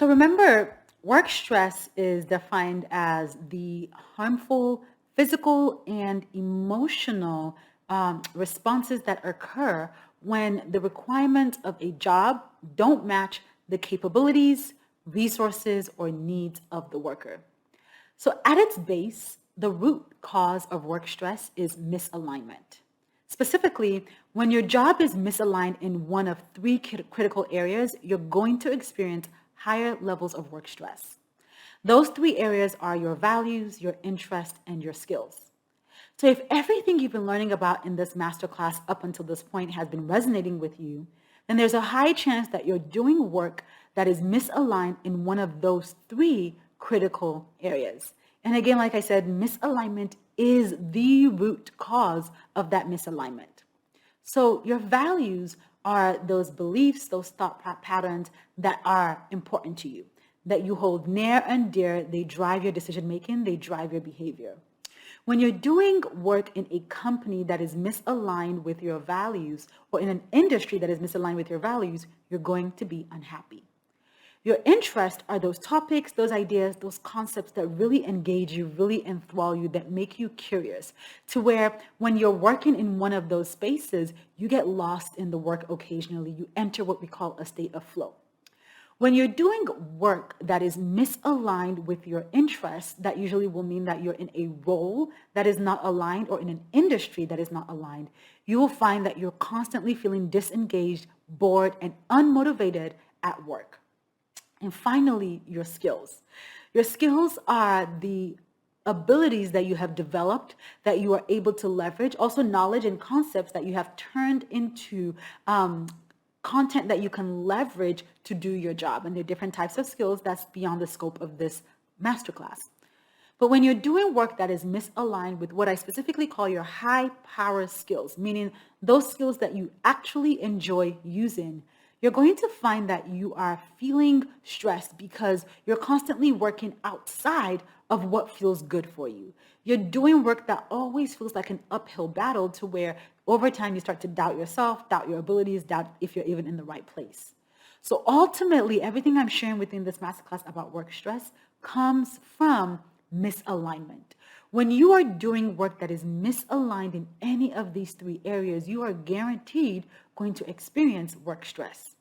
So remember, work stress is defined as the harmful physical and emotional responses that occur when the requirements of a job don't match the capabilities, resources, or needs of the worker. So at its base, the root cause of work stress is misalignment. Specifically, when your job is misaligned in one of three critical areas, you're going to experience higher levels of work stress. Those three areas are your values, your interest, and your skills. So if everything you've been learning about in this masterclass up until this point has been resonating with you, then there's a high chance that you're doing work that is misaligned in one of those three critical areas. And again, like I said, misalignment is the root cause of that misalignment. So your values are those beliefs, those thought patterns that are important to you, that you hold near and dear. They drive your decision making, they drive your behavior. When you're doing work in a company that is misaligned with your values, or in an industry that is misaligned with your values, you're going to be unhappy. Your interests are those topics, those ideas, those concepts that really engage you, really enthrall you, that make you curious, to where when you're working in one of those spaces, you get lost in the work occasionally. You enter what we call a state of flow. When you're doing work that is misaligned with your interests, that usually will mean that you're in a role that is not aligned or in an industry that is not aligned. You will find that you're constantly feeling disengaged, bored, and unmotivated at work. And finally, your skills. Your skills are the abilities that you have developed that you are able to leverage, also knowledge and concepts that you have turned into content that you can leverage to do your job. And there are different types of skills that's beyond the scope of this masterclass. But when you're doing work that is misaligned with what I specifically call your high power skills, meaning those skills that you actually enjoy using, you're going to find that you are feeling stressed because you're constantly working outside of what feels good for you. You're doing work that always feels like an uphill battle, to where over time you start to doubt yourself, doubt your abilities, doubt if you're even in the right place. So ultimately, everything I'm sharing within this masterclass about work stress comes from misalignment. When you are doing work that is misaligned in any of these three areas, you are guaranteed going to experience work stress.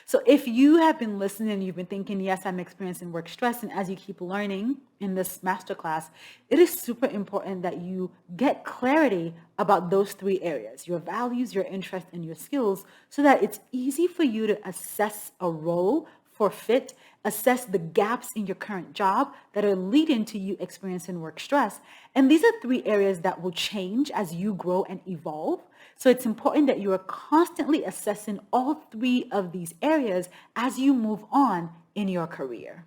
So if you have been listening and you've been thinking, yes, I'm experiencing work stress, and as you keep learning in this masterclass, it is super important that you get clarity about those three areas, your values, your interests, and your skills, so that it's easy for you to assess a role for fit, assess the gaps in your current job that are leading to you experiencing work stress. And these are three areas that will change as you grow and evolve. So it's important that you are constantly assessing all three of these areas as you move on in your career.